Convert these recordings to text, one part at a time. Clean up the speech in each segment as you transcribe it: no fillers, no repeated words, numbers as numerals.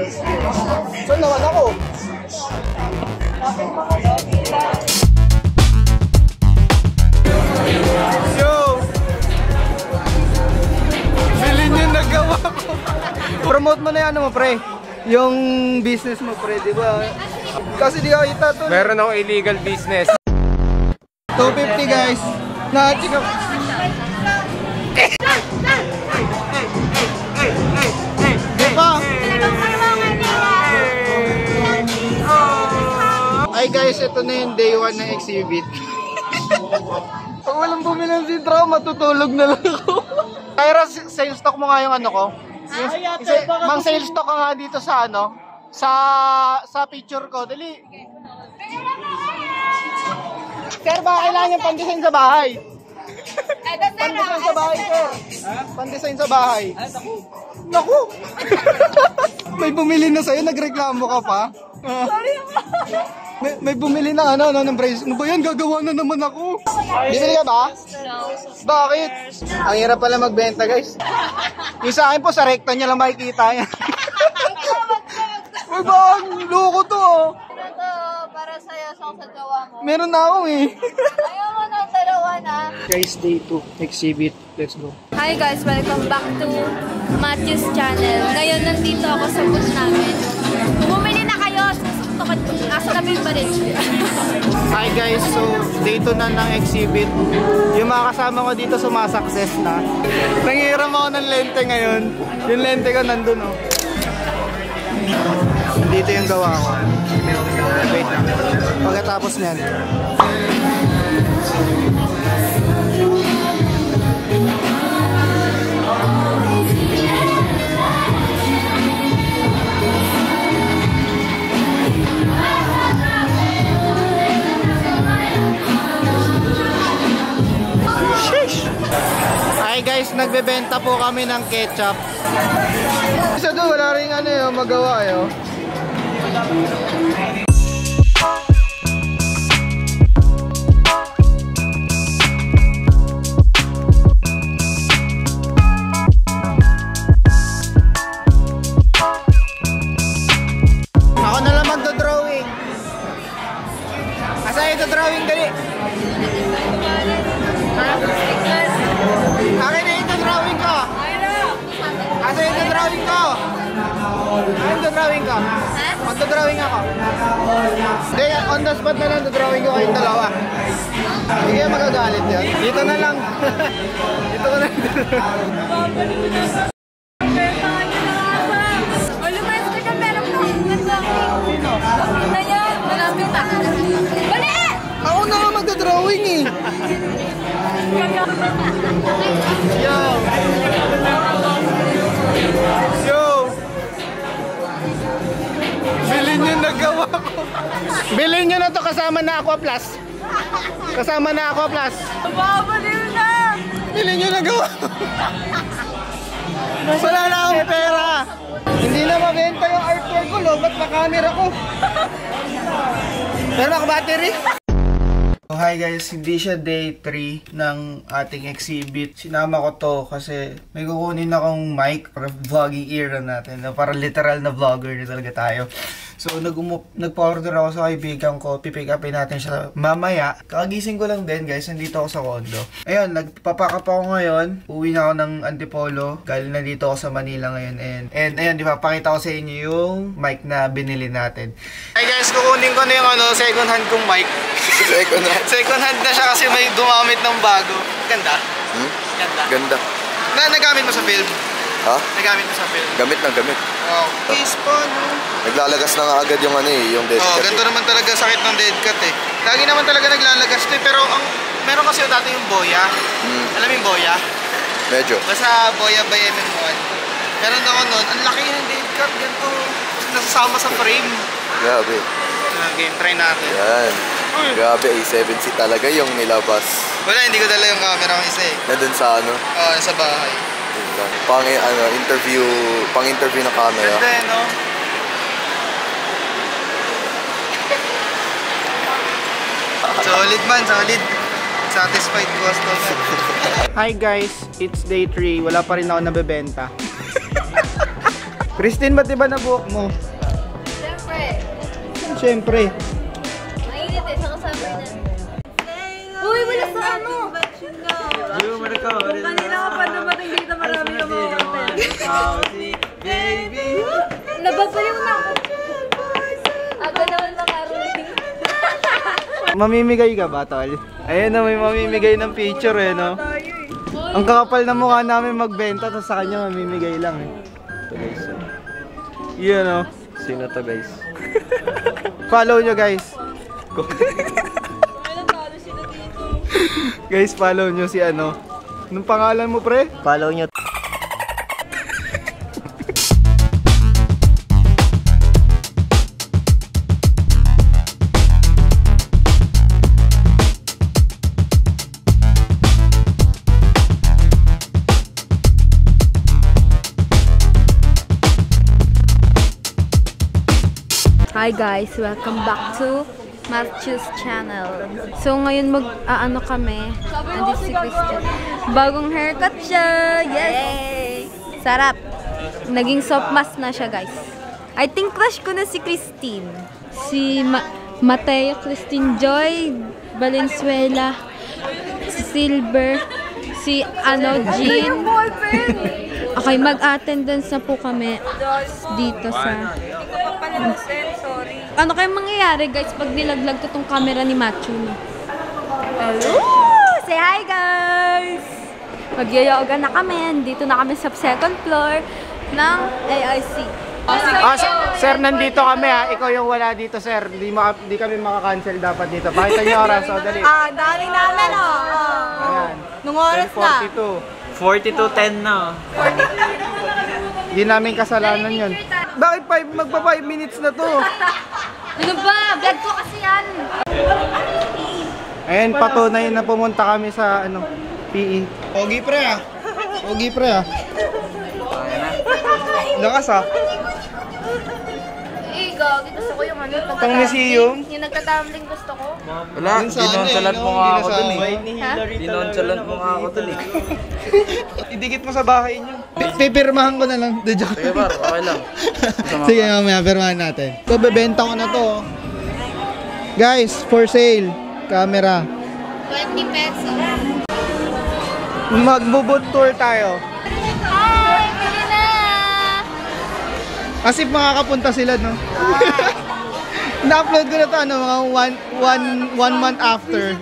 Saan naman ako? Yo! Bilhin yung nagawa ko. Promote mo na yan mo, pre. Yung business mo, pre, di ba? Kasi di ako ita to. Meron akong illegal business. 250 guys. Na-check up. Ay guys, ito na yung day 1 ng exhibit. Pag walang bumili ng sintra, matutulog na lang ako. Kaya sales stock mo nga yung ano ko. Mang sales stock ka nga dito sa ano, sa picture ko. Dali. Sir, baka kailangan yung pan-design sa bahay. Pan-design sa bahay, sir. Pan-design sa bahay. Naku! May bumili na sa'yo, nagreklamo ka pa. Sorry may bumili na ano ng brace. Ano ba yan? Gagawa na naman ako. Bibili ka ba? Bakit? Ang hirap pala magbenta, guys. Yung sa akin po, sa recto niya lang makikita yan. Uy, ba? Loko to, oh. Ito, para sa'yo, sa gawa mo. Meron na ako, eh. Ayaw mo ng dalawa na. Guys, day 2, exhibit. Let's go. Hi guys, welcome back to Matthew's channel. Ngayon, nandito ako sa booth namin. Bumili na kayo, susuntok ko. Nasa labi pa rin. Hi guys, so day 2 na ng exhibit. Yung mga kasama ko dito sumasakses na. Nangihiram ako ng lente ngayon. Yung lente ko nandun, oh. Dito yung gawa ko. Wait lang. Pagkatapos niyan. Hi guys, nagbebenta po kami ng ketchup. Isa doon, wala rin ano yun, magawa yun. Ako na lang magdodrawing. Asa ito drawing dali? Akin na ito drawing ko. Asa ito drawing ko? Ano drawing ko? Magdodrawing ako. Hindi, on the spot na lang dodrawing ko kayong dalawa. Hindi kayo magagalit yun. Dito na lang. Dito na lang. Ako na nga magdodrawing eh. Yo! Yo! Bilhin nyo nagawa ko. Bilhin nyo na to kasama na Aqua Plus. Kasama na Aqua Plus. Babaliw na! Bilhin nyo nagawa ko. Wala na akong pera. Hindi na mabenta yung artwork ko. Lobat na camera ko. Pero naka-battery. So, hi guys, hindi siya day 3 ng ating exhibit. Sinama ko to kasi may kukunin akong mic para vlogging era natin. Para literal na vlogger na talaga tayo. So, nagpa-order ako sa kaibigan ko. Pipick upin natin siya mamaya. Kakagising ko lang din guys, nandito ako sa condo. Ayun, nagpapack up ako ngayon. Uwi na ako ng Antipolo. Galing na dito ako sa Manila ngayon. And ayun, ipapakita ko sa inyo yung mic na binili natin. Hi guys, kukunin ko na yung second hand kong mic. Second hand na siya kasi may dumamit ng bago. Ganda. Ganda. Ganda. Nagamit mo sa film? Ha? Nagamit mo sa film? Gamit na gamit. Wow. Case pa, no? Naglalagas na nga agad yung yung dead cat. Ganito naman talaga sakit ng dead cat eh. Lagi naman talaga naglalagas to eh. Pero meron kasi dati yung boya. Alam mo yung boya? Medyo. Basta boya by MM1. Meron ako nun. Ang laki ng dead cat. Ganito. Nasasama sa frame. Grabe. Game try natin. Yan. Grabe, A7C talaga yung nilabas. Wala, hindi ko dala yung camera ng isa eh. Nandun sa ano? Oo, nasa bahay. Pang-interview na camera. Ganda eh, no? Solid man, solid. Satisfied customer. Hi guys, it's day 3. Wala pa rin ako nabebenta. Christine, ba't diba nabuhok mo? Siyempre. Siyempre. Mainit eh, sa kasama na. Uy, wala sa ano! Kanina ka pa dumating dito, marami ka mga hotel. Nababaliw na ako. Aga naman makaroon. Mamimigay ka ba, tol? Ayun na, may mamimigay ng picture eh, no? Ang kakapal na mukha namin magbenta, tapos sa kanya mamimigay lang eh. Ito guys. Yun, no? Sino to guys? Follow nyo, guys. Guys, follow nyo si ano. Anong pangalan mo, pre? Follow nyo. Hi guys, welcome back to Matthew's channel. So ngayon mag-aano kami. Andito si Christine. Bagong haircut siya. Yes! Sarap. Naging soft mask na siya guys. I think crush ko na si Christine. Si Mateo Christine Joy Valenzuela. Si Silver. Si Jean. Okay, mag-attendance na po kami dito sa... Ano kayong mangyayari guys pag nilaglag ko tong camera ni Matthew? Hello! Say hi guys! Mag-yoga na kami. Dito na kami sa second floor ng AIC. Sir, nandito kami ha. Ikaw yung wala dito, sir. Di kami maka-cancel dapat dito. Pakita niyo oras. O, dali. Dami namin Ayan. Nung oras na. 42. 42:10 na. Hindi namin kasalanan yun. Bakit magpa 5 minutes na to? Ano ba? Vlog ko kasi yan! Ayan, patunay na pumunta kami sa PE. Pogi pre ah. Pogi pre ah. Lakas ah. Gagi, gusto ko yung Pang museum? Yung nagtatumbling gusto ko. Wala, dinonsalant mo nga ako dun eh. Ha? Dinonsalant mo nga ako dun eh. Idikit mo sa bahay niyo. Pipirmahan ko na lang. Sige par, okay lang. Sige, mamaya pirmahan natin. Ito, bebenta ko na to. Guys, for sale. Camera. 20 pesos. Magbo-boot tour tayo. Hi! Pili na! As if makakapunta sila, no? Na-upload ko na to, mga one month after.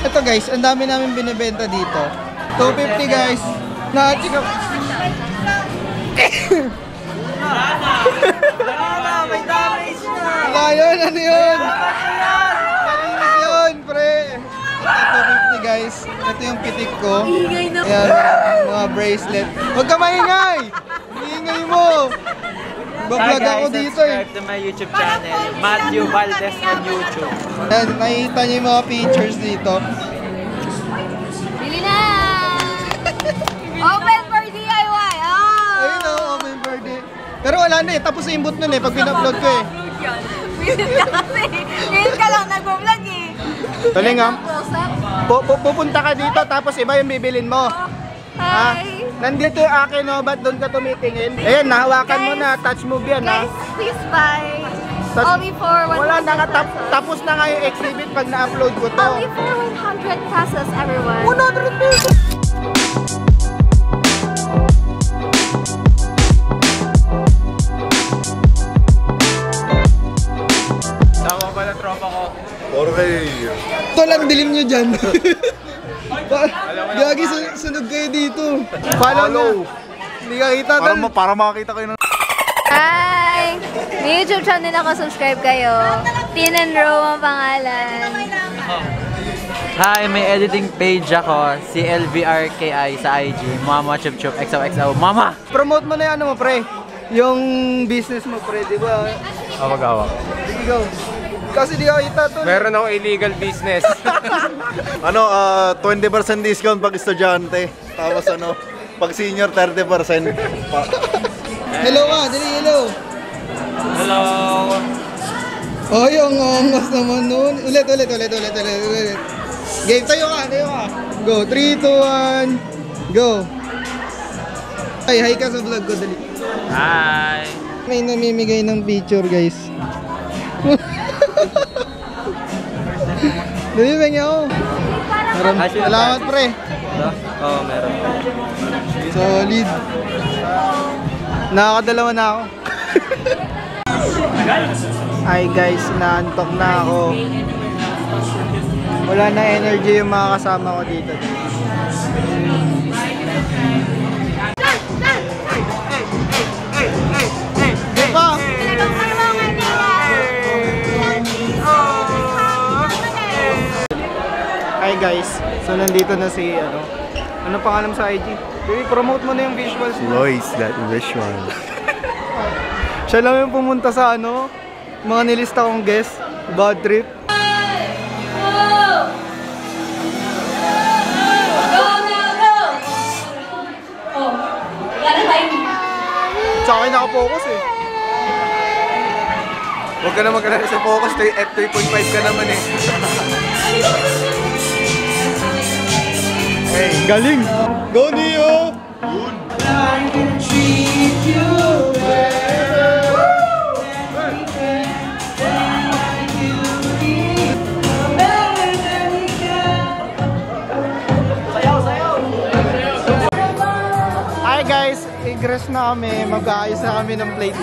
Ito guys, ang dami namin binibenta dito. 250 guys. Na-check up. May damage na. Wala yun, ano yun? Malinis yun, pre. Ito 250 guys. Ito yung pitik ko. Ayan, mga bracelet. Huwag ka maingay! Maingay mo! Bablog ako dito eh. Subscribe to my YouTube channel, Matthew Valdez on YouTube. Ayan, makikita niyo yung mga features dito. Pili na! Open for DIY! Oh! Ayun o, open birthday. Pero wala na eh, tapos yung input nun eh, pag pin-upload ko eh. Ngayon ka lang nag-vlog eh. Taling ha? Close up. Pupunta ka dito, tapos iba yung bibilin mo. Ha? Hi! Nandito yung akin o, ba't doon ka tumitingin? Ayan, nahawakan mo na, touch move yan ha. Guys, please buy. Touch- Only for 100 Wala na nga, pesos. tapos na nga yung exhibit pag na-upload ko to. Only for 100 pesos, everyone. 100 pesos! Tama pala tropa ko. Tol, ang dilim nyo dyan. Gagi, sunog kayo dito. Follow nyo. Hindi ka kita tol. Para makakita kayo ng... Hi! May YouTube channel ako, subscribe kayo. Tin and Ro ang pangalan. Hi, may editing page ako, si LVRKI sa IG, Mama Chup Chup XOXO. Mama! Promote mo na yung ano mo, pre. Yung business mo, pre, di ba? Hawak-hawak. Sige, go. Kasi di ka kita tol. Meron ako illegal business. 20% discount pag estudyante. Tapos pag senior 30%. Hello ka, dali, hello. Hello! Oh, yung angas naman nun. Ulit. Game, tayo ka. Go, 3, 2, 1, go. Ay, hi ka sa vlog ko, dali. Hi! May namimigay ng picture, guys. Dali, bengi ako. Salamat, pre. Oo, meron. Solid. Nakakadalawa na ako. Ay guys, naantok na ako. Wala na energy yung mga kasama ko dito. Di pa? Hi guys, so nandito na si ano pangalan sa IG? Baby, promote mo na yung visuals mo. Lois, that visual. Siya lang yung pumunta sa mga nilista kong guest, bad trip. Sa akin nakapokus eh. Huwag ka na mag-alala sa focus, F3.5 ka naman eh. Hey, galing! Go Neo! Hi guys, i-grass na kami, mag-aayos na kami ng plate.